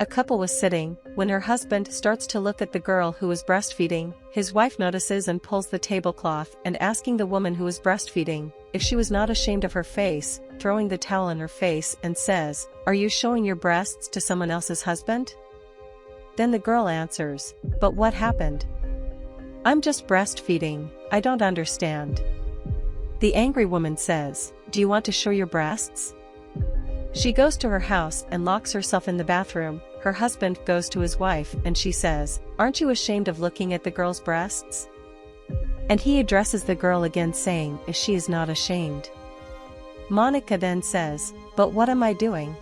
A couple was sitting, when her husband starts to look at the girl who was breastfeeding. His wife notices and pulls the tablecloth and asking the woman who was breastfeeding if she was not ashamed of her face, throwing the towel in her face and says, "Are you showing your breasts to someone else's husband?" Then the girl answers, "But what happened? I'm just breastfeeding, I don't understand." The angry woman says, "Do you want to show your breasts?" She goes to her house and locks herself in the bathroom. Her husband goes to his wife and she says, "Aren't you ashamed of looking at the girl's breasts?" And he addresses the girl again saying, "If she is not ashamed." Monica then says, "But what am I doing?"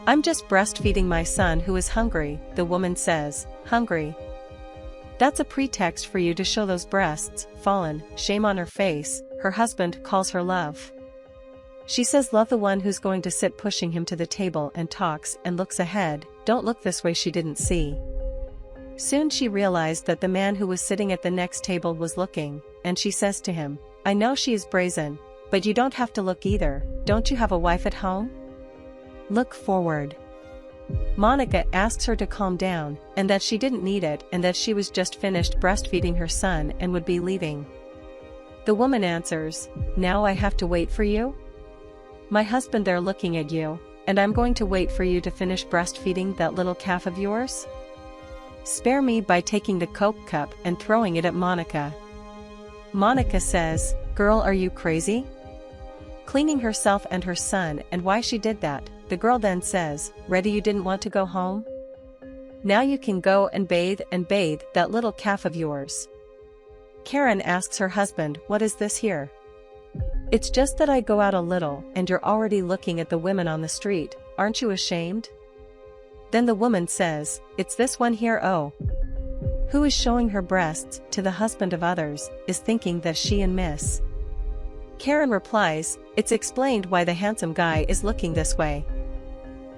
"I'm just breastfeeding my son who is hungry." The woman says, "Hungry? That's a pretext for you to show those breasts." Fallen, shame on her face, her husband calls her love. She says love the one who's going to sit pushing him to the table and talks and looks ahead. Don't look this way, she didn't see. Soon she realized that the man who was sitting at the next table was looking, and she says to him, "I know she is brazen, but you don't have to look either. Don't you have a wife at home? Look forward." Monica asks her to calm down, and that she didn't need it and that she was just finished breastfeeding her son and would be leaving. The woman answers, "Now I have to wait for you? My husband there looking at you, and I'm going to wait for you to finish breastfeeding that little calf of yours? Spare me," by taking the Coke cup and throwing it at Monica. Monica says, "Girl, are you crazy?" Cleaning herself and her son and why she did that. The girl then says, "Ready, you didn't want to go home? Now you can go and bathe that little calf of yours." Karen asks her husband, "What is this here?" "It's just that I go out a little and you're already looking at the women on the street. Aren't you ashamed?" Then the woman says, "It's this one here, oh, who is showing her breasts to the husband of others, is thinking that she and Miss." Karen replies, "It's explained why the handsome guy is looking this way."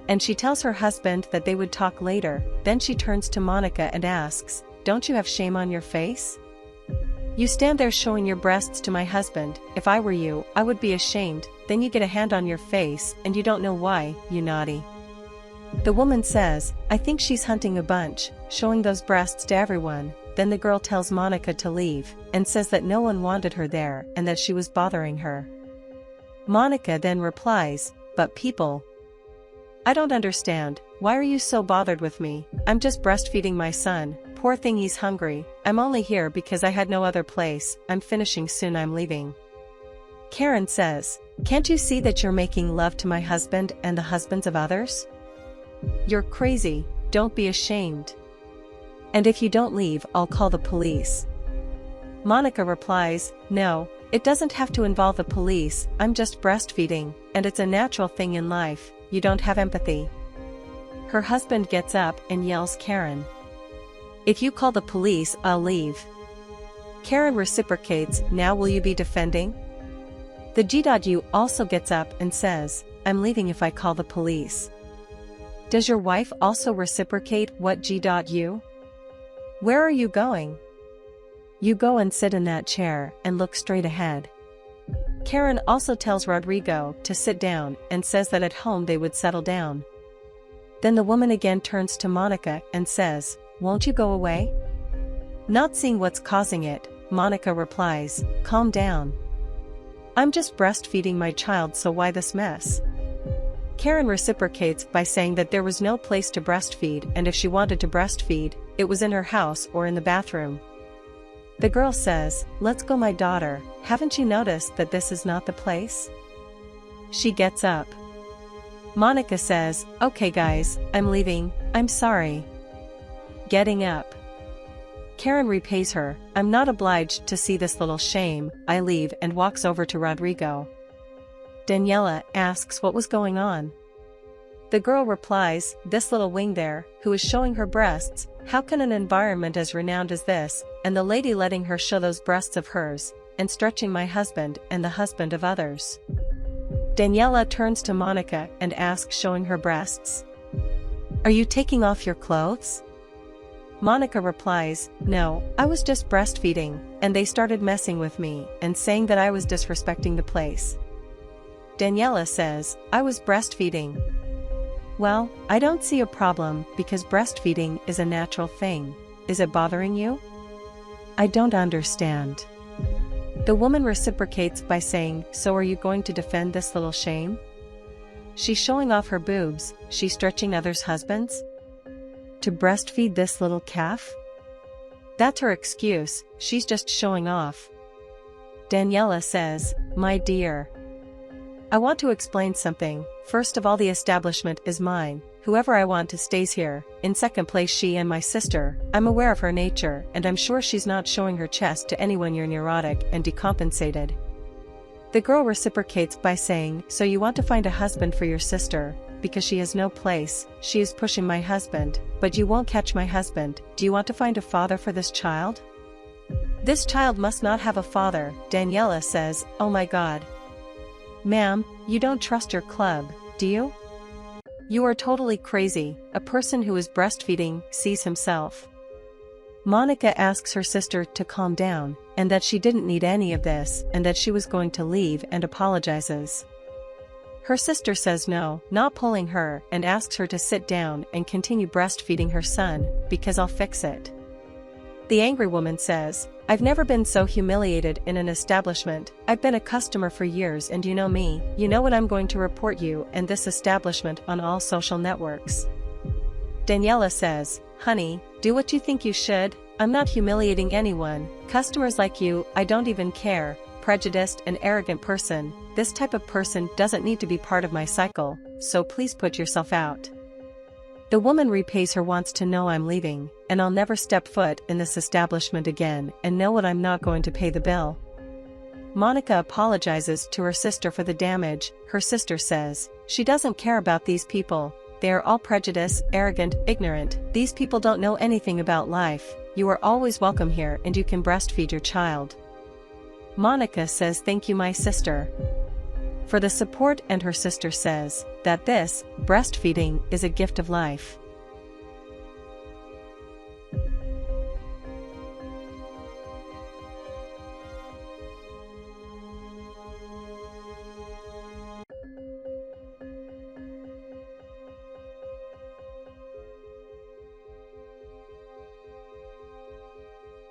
And she tells her husband that they would talk later. Then she turns to Monica and asks, "Don't you have shame on your face? You stand there showing your breasts to my husband. If I were you, I would be ashamed. Then you get a hand on your face and you don't know why, you naughty." The woman says, "I think she's hunting a bunch, showing those breasts to everyone." Then the girl tells Monica to leave, and says that no one wanted her there and that she was bothering her. Monica then replies, "But people, I don't understand. Why are you so bothered with me? I'm just breastfeeding my son. Poor thing, he's hungry. I'm only here because I had no other place. I'm finishing soon, I'm leaving." Karen says, "Can't you see that you're making love to my husband and the husbands of others? You're crazy. Don't be ashamed. And if you don't leave, I'll call the police." Monica replies, "No, it doesn't have to involve the police. I'm just breastfeeding, and it's a natural thing in life. You don't have empathy." Her husband gets up and yells, "Karen, if you call the police, I'll leave." Karen reciprocates, "Now will you be defending?" The G.U also gets up and says, "I'm leaving if I call the police." Does your wife also reciprocate, "What G.U? Where are you going? You go and sit in that chair and look straight ahead." Karen also tells Rodrigo to sit down and says that at home they would settle down. Then the woman again turns to Monica and says, "Won't you go away?" Not seeing what's causing it, Monica replies, "Calm down. I'm just breastfeeding my child, so why this mess?" Karen reciprocates by saying that there was no place to breastfeed, and if she wanted to breastfeed, it was in her house or in the bathroom. The girl says, "Let's go, my daughter. Haven't you noticed that this is not the place?" She gets up. Monica says, "Okay guys, I'm leaving, I'm sorry." Getting up. Karen repays her, "I'm not obliged to see this little shame." I leave and walks over to Rodrigo. Daniela asks what was going on. The girl replies, "This little wing there, who is showing her breasts. How can an environment as renowned as this, and the lady letting her show those breasts of hers, and stretching my husband and the husband of others?" Daniela turns to Monica and asks, showing her breasts, "Are you taking off your clothes?" Monica replies, "No, I was just breastfeeding, and they started messing with me and saying that I was disrespecting the place." Daniela says, "I was breastfeeding. Well, I don't see a problem because breastfeeding is a natural thing. Is it bothering you? I don't understand. The woman reciprocates by saying, so are you going to defend this little shame? She's showing off her boobs, she's stretching others' husbands? To breastfeed this little calf? That's her excuse, she's just showing off. Daniela says, my dear. I want to explain something. First of all, the establishment is mine. Whoever I want to stays here. In second place, she and my sister. I'm aware of her nature, and I'm sure she's not showing her chest to anyone. You're neurotic and decompensated. The girl reciprocates by saying, so you want to find a husband for your sister, because she has no place. She is pushing my husband, but you won't catch my husband. Do you want to find a father for this child? This child must not have a father, Daniela says. Oh my God. Ma'am, you don't trust your club, do you? You are totally crazy. A person who is breastfeeding sees himself. Monica asks her sister to calm down, and that she didn't need any of this, and that she was going to leave, and apologizes. Her sister says no, not pulling her, and asks her to sit down and continue breastfeeding her son, because I'll fix it. The angry woman says, I've never been so humiliated in an establishment. I've been a customer for years, and you know me, you know what, I'm going to report you and this establishment on all social networks. Daniela says, honey, do what you think you should. I'm not humiliating anyone. Customers like you, I don't even care. Prejudiced and arrogant person. This type of person doesn't need to be part of my cycle, so please put yourself out. The woman repays her, wants to know I'm leaving, and I'll never step foot in this establishment again, and know what, I'm not going to pay the bill. Monica apologizes to her sister for the damage. Her sister says, she doesn't care about these people. They are all prejudiced, arrogant, ignorant. These people don't know anything about life. You are always welcome here, and you can breastfeed your child. Monica says thank you, my sister, for the support, and her sister says that this breastfeeding is a gift of life.